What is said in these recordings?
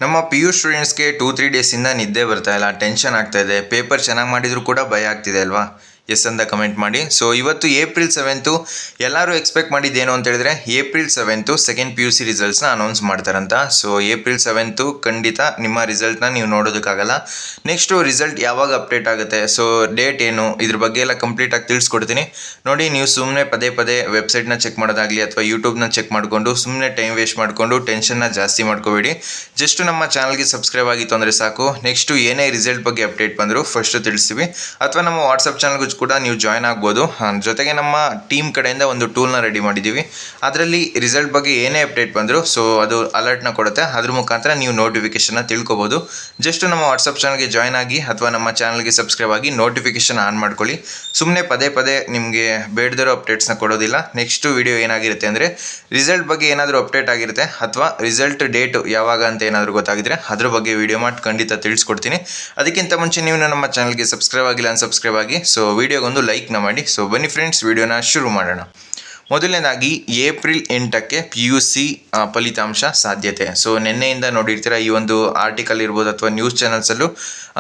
ನಮ್ಮ P U ಸ್ಟೂಡೆಂಟ್ಸ್ಗೆ 2-3 ಡೇಸಿಂದ ನಿದ್ದೆ ಬರ್ತಾ ಇಲ್ಲ, ಟೆನ್ಷನ್ ಆಗ್ತಾ ಇದೆ. ಪೇಪರ್ ಚೆನ್ನಾಗಿ ಮಾಡಿದರೂ ಕೂಡ ಭಯ ಆಗ್ತಿದೆ ಅಲ್ವಾ? ಎಸ್ ಅಂತ ಕಮೆಂಟ್ ಮಾಡಿ. ಸೊ ಇವತ್ತು ಏಪ್ರಿಲ್ 7 ಎಲ್ಲರೂ ಎಕ್ಸ್ಪೆಕ್ಟ್ ಮಾಡಿದ್ದೇನು ಅಂತ ಹೇಳಿದ್ರೆ, April 7 second P U C ರಿಸಲ್ಟ್ಸ್ನ ಅನೌನ್ಸ್ ಮಾಡ್ತಾರಂತ. ಸೊ ಏಪ್ರಿಲ್ 7 ಖಂಡಿತ ನಿಮ್ಮ ರಿಸಲ್ಟ್ನ ನೀವು ನೋಡೋದಕ್ಕಾಗಲ್ಲ. ನೆಕ್ಸ್ಟು ರಿಸಲ್ಟ್ ಯಾವಾಗ ಅಪ್ಡೇಟ್ ಆಗುತ್ತೆ, ಸೊ ಡೇಟ್ ಏನು, ಇದ್ರ ಬಗ್ಗೆ ಎಲ್ಲ ಕಂಪ್ಲೀಟಾಗಿ ತಿಳಿಸ್ಕೊಡ್ತೀನಿ ನೋಡಿ. ನೀವು ಸುಮ್ಮನೆ ಪದೇ ಪದೇ ವೆಬ್ಸೈಟ್ನ ಚೆಕ್ ಮಾಡೋದಾಗಲಿ ಅಥವಾ ಯೂಟ್ಯೂಬ್ನ ಚೆಕ್ ಮಾಡಿಕೊಂಡು ಸುಮ್ಮನೆ ಟೈಮ್ ವೇಸ್ಟ್ ಮಾಡಿಕೊಂಡು ಟೆನ್ಷನ್ನ ಜಾಸ್ತಿ ಮಾಡ್ಕೋಬೇಡಿ. ಜಸ್ಟ್ ನಮ್ಮ ಚಾನಲ್ಗೆ ಸಬ್ಸ್ಕ್ರೈಬ್ ಆಗಿತ್ತು ಅಂದರೆ ಸಾಕು. ನೆಕ್ಸ್ಟು ಏನೇ ರಿಸಲ್ಟ್ ಬಗ್ಗೆ ಅಪ್ಡೇಟ್ ಬಂದರೂ ಫಸ್ಟು ತಿಳಿಸ್ತೀವಿ. ಅಥವಾ ನಮ್ಮ ವಾಟ್ಸಪ್ ಚಾನಲ್ಗೂ ಕೂಡ ನೀವು ಜಾಯ್ನ್ ಆಗ್ಬೋದು. ಜೊತೆಗೆ ನಮ್ಮ ಟೀಮ್ ಕಡೆಯಿಂದ ಒಂದು ಟೂಲ್ನ ರೆಡಿ ಮಾಡಿದ್ದೀವಿ. ಅದರಲ್ಲಿ ರಿಸಲ್ಟ್ ಬಗ್ಗೆ ಏನೇ ಅಪ್ಡೇಟ್ ಬಂದರೂ ಸೊ ಅದು ಅಲರ್ಟ್ನ ಕೊಡುತ್ತೆ. ಅದ್ರ ಮುಖಾಂತರ ನೀವು ನೋಟಿಫಿಕೇಷನ್ನ ತಿಳ್ಕೊಬೋದು. ಜಸ್ಟ್ ನಮ್ಮ ವಾಟ್ಸಪ್ ಚಾನಲ್ಗೆ ಜಾಯ್ನ್ ಆಗಿ ಅಥವಾ ನಮ್ಮ ಚಾನಲ್ಗೆ ಸಬ್ಸ್ಕ್ರೈಬ್ ಆಗಿ ನೋಟಿಫಿಕೇಷನ್ ಆನ್ ಮಾಡ್ಕೊಳ್ಳಿ. ಸುಮ್ಮನೆ ಪದೇ ಪದೇ ನಿಮಗೆ ಬೇಡದಿರೋ ಅಪ್ಡೇಟ್ಸ್ನ ಕೊಡೋದಿಲ್ಲ. ನೆಕ್ಸ್ಟು ವಿಡಿಯೋ ಏನಾಗಿರುತ್ತೆ ಅಂದರೆ, ರಿಸಲ್ಟ್ ಬಗ್ಗೆ ಏನಾದರೂ ಅಪ್ಡೇಟ್ ಆಗಿರುತ್ತೆ ಅಥವಾ ರಿಸಲ್ಟ್ ಡೇಟು ಯಾವಾಗ ಅಂತ ಏನಾದರೂ ಗೊತ್ತಾಗಿದ್ರೆ ಅದ್ರ ಬಗ್ಗೆ ವಿಡಿಯೋ ಮಾಡಿ ಖಂಡಿತ ತಿಳಿಸ್ಕೊಡ್ತೀನಿ. ಅದಕ್ಕಿಂತ ಮುಂಚೆ ನೀವು ನಮ್ಮ ಚಾನಲ್ಗೆ ಸಬ್ಸ್ಕ್ರೈಬ್ ಆಗಿಲ್ಲ ಅನ್ಸಬ್ಸ್ಕ್ರೈಬ್ ಆಗಿ. ಸೊ ವಿಡಿಯೋಗೊಂದು ಲೈಕ್ನ ಮಾಡಿ. ಸೊ ಬನ್ನಿ ಫ್ರೆಂಡ್ಸ್, ವಿಡಿಯೋನ ಶುರು ಮಾಡೋಣ. ಮೊದಲನೇದಾಗಿ ಏಪ್ರಿಲ್ 8 ಪಿ ಯು ಸಿ ಫಲಿತಾಂಶ ಸಾಧ್ಯತೆ. ಸೊ ನಿನ್ನೆಯಿಂದ ನೋಡಿರ್ತೀರ ಈ ಒಂದು ಆರ್ಟಿಕಲ್ ಇರ್ಬೋದು ಅಥವಾ ನ್ಯೂಸ್ ಚಾನಲ್ಸಲ್ಲೂ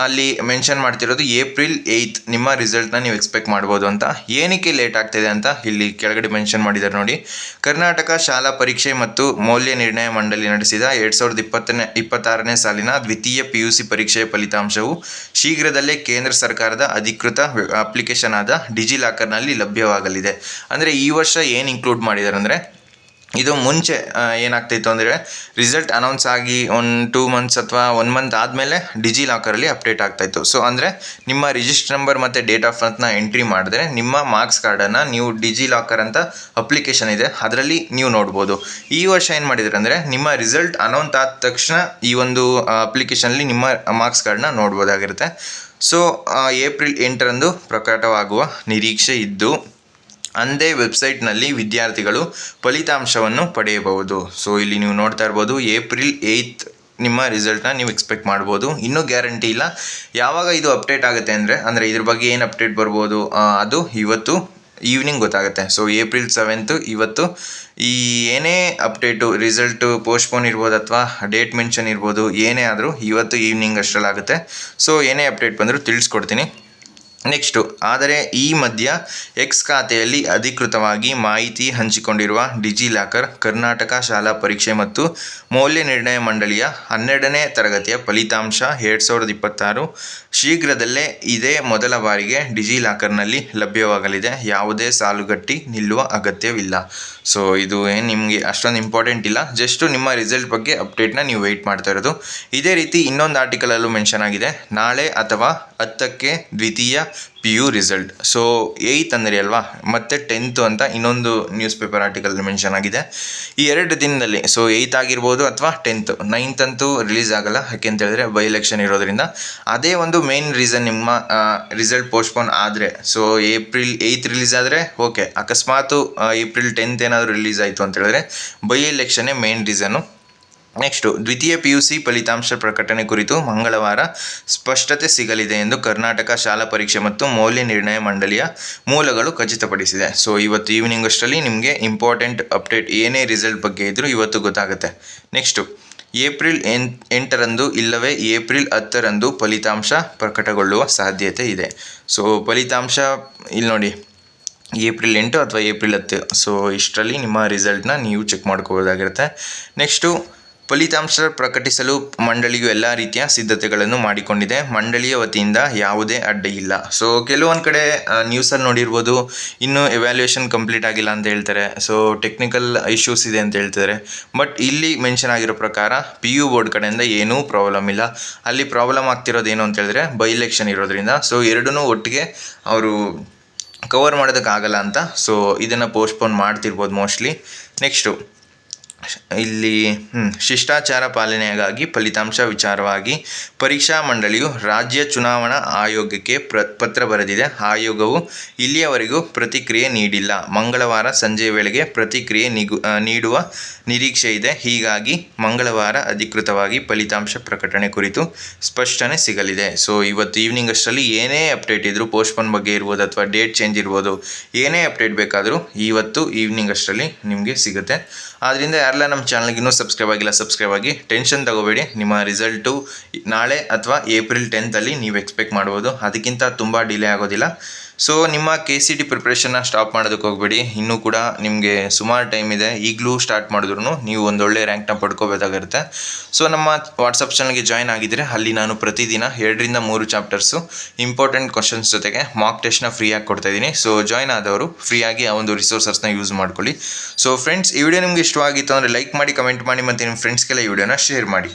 ಅಲ್ಲಿ ಮೆನ್ಷನ್ ಮಾಡ್ತಿರೋದು ಏಪ್ರಿಲ್ 8 ನಿಮ್ಮ ರಿಸಲ್ಟ್ನ ನೀವು ಎಕ್ಸ್ಪೆಕ್ಟ್ ಮಾಡ್ಬೋದು ಅಂತ. ಏನಕ್ಕೆ ಲೇಟ್ ಆಗ್ತಿದೆ ಅಂತ ಇಲ್ಲಿ ಕೆಳಗಡೆ ಮೆನ್ಷನ್ ಮಾಡಿದ್ದಾರೆ ನೋಡಿ. ಕರ್ನಾಟಕ ಶಾಲಾ ಪರೀಕ್ಷೆ ಮತ್ತು ಮೌಲ್ಯ ನಿರ್ಣಯ ಮಂಡಳಿ ನಡೆಸಿದ 2026ನೇ ಸಾಲಿನ ದ್ವಿತೀಯ ಪಿ ಯು ಸಿ ಪರೀಕ್ಷೆಯ ಫಲಿತಾಂಶವು ಶೀಘ್ರದಲ್ಲೇ ಕೇಂದ್ರ ಸರ್ಕಾರದ ಅಧಿಕೃತ ಅಪ್ಲಿಕೇಶನ್ ಆದ ಡಿಜಿಲಾಕರ್ನಲ್ಲಿ ಲಭ್ಯವಾಗಲಿದೆ. ಅಂದರೆ ಈ ವರ್ಷ ಏನು ಇನ್ಕ್ಲೂಡ್ ಮಾಡಿದ್ದಾರೆ ಅಂದರೆ, ಇದು ಮುಂಚೆ ಏನಾಗ್ತಾಯಿತ್ತು ಅಂದರೆ, ರಿಸಲ್ಟ್ ಅನೌನ್ಸ್ ಆಗಿ 2 ಮಂತ್ಸ್ ಅಥವಾ 1 ಮಂತ್ ಆದಮೇಲೆ ಡಿಜಿಲಾಕರಲ್ಲಿ ಅಪ್ಡೇಟ್ ಆಗ್ತಾಯಿತ್ತು. ಸೊ ಅಂದರೆ ನಿಮ್ಮ ರಿಜಿಸ್ಟರ್ ನಂಬರ್ ಮತ್ತು ಡೇಟ್ ಆಫ್ ಬರ್ತ್ನ ಎಂಟ್ರಿ ಮಾಡಿದ್ರೆ ನಿಮ್ಮ ಮಾರ್ಕ್ಸ್ ಕಾರ್ಡನ್ನು ನೀವು ಡಿಜಿಲಾಕರ್ ಅಂತ ಅಪ್ಲಿಕೇಶನ್ ಇದೆ ಅದರಲ್ಲಿ ನೀವು ನೋಡ್ಬೋದು. ಈ ವರ್ಷ ಏನು ಮಾಡಿದ್ದಾರೆ ಅಂದರೆ, ನಿಮ್ಮ ರಿಸಲ್ಟ್ ಅನೌನ್ಸ್ ಆದ ತಕ್ಷಣ ಈ ಒಂದು ಅಪ್ಲಿಕೇಶನಲ್ಲಿ ನಿಮ್ಮ ಮಾರ್ಕ್ಸ್ ಕಾರ್ಡನ್ನ ನೋಡ್ಬೋದಾಗಿರುತ್ತೆ. ಸೊ ಏಪ್ರಿಲ್ 8 ಪ್ರಕಟವಾಗುವ ನಿರೀಕ್ಷೆ ಇದ್ದು ಅಂದೇ ವೆಬ್ಸೈಟ್ನಲ್ಲಿ ವಿದ್ಯಾರ್ಥಿಗಳು ಫಲಿತಾಂಶವನ್ನು ಪಡೆಯಬಹುದು. ಸೊ ಇಲ್ಲಿ ನೀವು ನೋಡ್ತಾ ಇರ್ಬೋದು, ಏಪ್ರಿಲ್ 8 ನಿಮ್ಮ ರಿಸಲ್ಟ್ನ ನೀವು ಎಕ್ಸ್ಪೆಕ್ಟ್ ಮಾಡ್ಬೋದು. ಇನ್ನೂ ಗ್ಯಾರಂಟಿ ಇಲ್ಲ ಯಾವಾಗ ಇದು ಅಪ್ಡೇಟ್ ಆಗುತ್ತೆ ಅಂದರೆ ಇದ್ರ ಬಗ್ಗೆ ಏನು ಅಪ್ಡೇಟ್ ಬರ್ಬೋದು ಅದು ಇವತ್ತು ಈವ್ನಿಂಗ್ ಗೊತ್ತಾಗುತ್ತೆ. ಸೊ ಏಪ್ರಿಲ್ 7 ಇವತ್ತು ಈ ಏನೇ ಅಪ್ಡೇಟು, ರಿಸಲ್ಟು ಪೋಸ್ಟ್ಪೋನ್ ಇರ್ಬೋದು ಅಥವಾ ಡೇಟ್ ಮೆನ್ಷನ್ ಇರ್ಬೋದು, ಏನೇ ಆದರೂ ಇವತ್ತು ಈವ್ನಿಂಗ್ ಅಷ್ಟರಲ್ಲಾಗುತ್ತೆ. ಸೊ ಏನೇ ಅಪ್ಡೇಟ್ ಬಂದರೂ ತಿಳಿಸ್ಕೊಡ್ತೀನಿ. ನೆಕ್ಸ್ಟು, ಆದರೆ ಈ ಮಧ್ಯ ಎಕ್ಸ್ ಖಾತೆಯಲ್ಲಿ ಅಧಿಕೃತವಾಗಿ ಮಾಹಿತಿ ಹಂಚಿಕೊಂಡಿರುವ ಡಿಜಿಲಾಕರ್ ಕರ್ನಾಟಕ ಶಾಲಾ ಪರೀಕ್ಷೆ ಮತ್ತು ಮೌಲ್ಯ ನಿರ್ಣಯ ಮಂಡಳಿಯ 12ನೇ ತರಗತಿಯ ಫಲಿತಾಂಶ 2026 ಶೀಘ್ರದಲ್ಲೇ ಇದೇ ಮೊದಲ ಬಾರಿಗೆ ಡಿಜಿಲಾಕರ್ನಲ್ಲಿ ಲಭ್ಯವಾಗಲಿದೆ. ಯಾವುದೇ ಸಾಲುಗಟ್ಟಿ ನಿಲ್ಲುವ ಅಗತ್ಯವಿಲ್ಲ. ಸೊ ಇದು ಏನು ನಿಮಗೆ ಅಷ್ಟೊಂದು ಇಂಪಾರ್ಟೆಂಟ್ ಇಲ್ಲ, ಜಸ್ಟು ನಿಮ್ಮ ರಿಸಲ್ಟ್ ಬಗ್ಗೆ ಅಪ್ಡೇಟ್ನ ನೀವು ವೆಯ್ಟ್ ಮಾಡ್ತಾ ಇರೋದು. ಇದೇ ರೀತಿ ಇನ್ನೊಂದು ಆರ್ಟಿಕಲಲ್ಲೂ ಮೆನ್ಷನ್ ಆಗಿದೆ, ನಾಳೆ ಅಥವಾ 10ಕ್ಕೆ ದ್ವಿತೀಯ ಪಿ ಯು ರಿಸಲ್ಟ್. ಸೊ 8 ಅಂದರೆ ಅಲ್ವಾ, ಮತ್ತು 10th ಅಂತ ಇನ್ನೊಂದು ನ್ಯೂಸ್ ಪೇಪರ್ ಆರ್ಟಿಕಲ್ ಮೆನ್ಷನ್ ಆಗಿದೆ. ಈ 2 ದಿನದಲ್ಲಿ ಸೊ 8 ಆಗಿರ್ಬೋದು ಅಥವಾ 10th, 9th ಅಂತೂ ರಿಲೀಸ್ ಆಗಲ್ಲ, ಯಾಕೆಂತ ಹೇಳಿದ್ರೆ ಬೈ ಎಲೆಕ್ಷನ್ ಇರೋದ್ರಿಂದ. ಅದೇ ಒಂದು ಮೇನ್ ರೀಸನ್ ನಿಮ್ಮ ರಿಸಲ್ಟ್ ಪೋಸ್ಟ್ಪೋನ್ ಆದರೆ. ಸೊ ಏಪ್ರಿಲ್ 8 ರಿಲೀಸ್ ಆದರೆ ಓಕೆ, ಅಕಸ್ಮಾತು ಏಪ್ರಿಲ್ 10th ಏನಾದರೂ ರಿಲೀಸ್ ಆಯಿತು ಅಂತ ಹೇಳಿದ್ರೆ ಬೈ ಎಲೆಕ್ಷನ್ನೇ ಮೇನ್ ರೀಸನ್ನು. ನೆಕ್ಸ್ಟು, ದ್ವಿತೀಯ ಪಿ ಯು ಸಿ ಫಲಿತಾಂಶ ಪ್ರಕಟಣೆ ಕುರಿತು ಮಂಗಳವಾರ ಸ್ಪಷ್ಟತೆ ಸಿಗಲಿದೆ ಎಂದು ಕರ್ನಾಟಕ ಶಾಲಾ ಪರೀಕ್ಷೆ ಮತ್ತು ಮೌಲ್ಯ ನಿರ್ಣಯ ಮಂಡಳಿಯ ಮೂಲಗಳು ಖಚಿತಪಡಿಸಿದೆ. ಸೊ ಇವತ್ತು ಈವ್ನಿಂಗ್ ಅಷ್ಟರಲ್ಲಿ ನಿಮಗೆ ಇಂಪಾರ್ಟೆಂಟ್ ಅಪ್ಡೇಟ್ ಏನೇ ರಿಸಲ್ಟ್ ಬಗ್ಗೆ ಇದ್ದರೂ ಇವತ್ತು ಗೊತ್ತಾಗುತ್ತೆ. ನೆಕ್ಸ್ಟು, ಏಪ್ರಿಲ್ 8 ಇಲ್ಲವೇ ಏಪ್ರಿಲ್ 10 ಫಲಿತಾಂಶ ಪ್ರಕಟಗೊಳ್ಳುವ ಸಾಧ್ಯತೆ ಇದೆ. ಸೊ ಫಲಿತಾಂಶ ಇಲ್ಲಿ ನೋಡಿ, ಏಪ್ರಿಲ್ 8 ಅಥವಾ ಏಪ್ರಿಲ್ 10. ಸೊ ಇಷ್ಟರಲ್ಲಿ ನಿಮ್ಮ ರಿಸಲ್ಟ್ನ ನೀವು ಚೆಕ್ ಮಾಡ್ಕೋಬೋದಾಗಿರುತ್ತೆ. ನೆಕ್ಸ್ಟು, ಫಲಿತಾಂಶ ಪ್ರಕಟಿಸಲು ಮಂಡಳಿಯು ಎಲ್ಲ ರೀತಿಯ ಸಿದ್ಧತೆಗಳನ್ನು ಮಾಡಿಕೊಂಡಿದೆ. ಮಂಡಳಿಯ ವತಿಯಿಂದ ಯಾವುದೇ ಅಡ್ಡಿ ಇಲ್ಲ. ಸೊ ಕೆಲವೊಂದು ಕಡೆ ನ್ಯೂಸಲ್ಲಿ ನೋಡಿರ್ಬೋದು, ಇನ್ನೂ ಎವ್ಯಾಲ್ಯೂಯೇಷನ್ ಕಂಪ್ಲೀಟ್ ಆಗಿಲ್ಲ ಅಂತ ಹೇಳ್ತಾರೆ. ಸೊ ಟೆಕ್ನಿಕಲ್ ಇಶ್ಯೂಸ್ ಇದೆ ಅಂತ ಹೇಳ್ತಾರೆ. ಬಟ್ ಇಲ್ಲಿ ಮೆನ್ಷನ್ ಆಗಿರೋ ಪ್ರಕಾರ ಪಿ ಯು ಬೋರ್ಡ್ ಕಡೆಯಿಂದ ಏನೂ ಪ್ರಾಬ್ಲಮ್ ಇಲ್ಲ. ಅಲ್ಲಿ ಪ್ರಾಬ್ಲಮ್ ಆಗ್ತಿರೋದೇನು ಅಂತ ಹೇಳಿದ್ರೆ ಬೈ ಎಲೆಕ್ಷನ್ ಇರೋದ್ರಿಂದ. ಸೊ ಎರಡನ್ನೂ ಒಟ್ಟಿಗೆ ಅವರು ಕವರ್ ಮಾಡೋದಕ್ಕಾಗಲ್ಲ ಅಂತ ಸೊ ಇದನ್ನು ಪೋಸ್ಟ್ಪೋನ್ ಮಾಡ್ತಿರ್ಬೋದು ಮೋಸ್ಟ್ಲಿ. ನೆಕ್ಸ್ಟು, ಇಲ್ಲಿ ಶಿಷ್ಟಾಚಾರ ಪಾಲನೆಗಾಗಿ ಫಲಿತಾಂಶ ವಿಚಾರವಾಗಿ ಪರೀಕ್ಷಾ ಮಂಡಳಿಯು ರಾಜ್ಯ ಚುನಾವಣಾ ಆಯೋಗಕ್ಕೆ ಪತ್ರ ಬರೆದಿದೆ. ಆಯೋಗವು ಇಲ್ಲಿಯವರೆಗೂ ಪ್ರತಿಕ್ರಿಯೆ ನೀಡಿಲ್ಲ. ಮಂಗಳವಾರ ಸಂಜೆ ವೇಳೆಗೆ ಪ್ರತಿಕ್ರಿಯೆ ನೀಡುವ ನಿರೀಕ್ಷೆ ಇದೆ. ಹೀಗಾಗಿ ಮಂಗಳವಾರ ಅಧಿಕೃತವಾಗಿ ಫಲಿತಾಂಶ ಪ್ರಕಟಣೆ ಕುರಿತು ಸ್ಪಷ್ಟನೆ ಸಿಗಲಿದೆ. ಸೊ ಇವತ್ತು ಈವ್ನಿಂಗ್ ಅಷ್ಟರಲ್ಲಿ ಏನೇ ಅಪ್ಡೇಟ್ ಇದ್ದರೂ, ಪೋಸ್ಟ್ಪೋನ್ ಬಗ್ಗೆ ಇರ್ಬೋದು ಅಥವಾ ಡೇಟ್ ಚೇಂಜ್ ಇರ್ಬೋದು, ಏನೇ ಅಪ್ಡೇಟ್ ಬೇಕಾದರೂ ಇವತ್ತು ಈವ್ನಿಂಗ್ ಅಷ್ಟರಲ್ಲಿ ನಿಮಗೆ ಸಿಗುತ್ತೆ. ಆದ್ದರಿಂದ ಯಾರೆಲ್ಲ ನಮ್ಮ ಚಾನಲ್ಗೆ ಇನ್ನೂ ಸಬ್ಸ್ಕ್ರೈಬ್ ಆಗಿ ಟೆನ್ಷನ್ ತಗೋಬೇಡಿ. ನಿಮ್ಮ ರಿಸಲ್ಟು ನಾಳೆ ಅಥವಾ ಏಪ್ರಿಲ್ 10th ನೀವು ಎಕ್ಸ್ಪೆಕ್ಟ್ ಮಾಡ್ಬೋದು. ಅದಕ್ಕಿಂತ ತುಂಬ ಡಿಲೇ ಆಗೋದಿಲ್ಲ. ಸೊ ನಿಮ್ಮ KCT ಪ್ರಿಪ್ರೇಷನ್ನ ಸ್ಟಾಪ್ ಮಾಡೋದಕ್ಕೆ ಹೋಗಬೇಡಿ. ಇನ್ನೂ ಕೂಡ ನಿಮಗೆ ಸುಮಾರು ಟೈಮ್ ಇದೆ. ಈಗಲೂ ಸ್ಟಾರ್ಟ್ ಮಾಡಿದ್ರು ನೀವು ಒಂದೊಳ್ಳೆ ರ್ಯಾಂಕ್ನ ಪಡ್ಕೋಬೇಕಾಗಿರುತ್ತೆ. ಸೊ ನಮ್ಮ ವಾಟ್ಸಪ್ ಚಾನಲ್ಗೆ ಜಾಯ್ನ್ ಆಗಿದ್ದರೆ ಅಲ್ಲಿ ನಾನು ಪ್ರತಿದಿನ 2 ರಿಂದ 3 ಚಾಪ್ಟರ್ಸು ಇಂಪಾರ್ಟೆಂಟ್ ಕ್ವಶನ್ಸ್ ಜೊತೆಗೆ ಮಾಕ್ ಟೆಸ್ಟ್ನ ಫ್ರೀಯಾಗಿ ಕೊಡ್ತಾಯಿದ್ದೀನಿ. ಸೊ ಜಾಯ್ನ್ ಆದವರು ಫ್ರೀಯಾಗಿ ಆ ಒಂದು ರಿಸೋರ್ಸಸ್ನ ಯೂಸ್ ಮಾಡ್ಕೊಳ್ಳಿ. ಸೊ ಫ್ರೆಂಡ್ಸ್, ಈ ವಿಡಿಯೋ ನಿಮಗೆ ಇಷ್ಟವಾಗಿತ್ತು ಅಂದರೆ ಲೈಕ್ ಮಾಡಿ, ಕಮೆಂಟ್ ಮಾಡಿ ಮತ್ತು ನಿಮ್ಮ ಫ್ರೆಂಡ್ಸ್ಗೆಲ್ಲ ಈ ವಿಡಿಯೋನ ಶೇರ್ ಮಾಡಿ.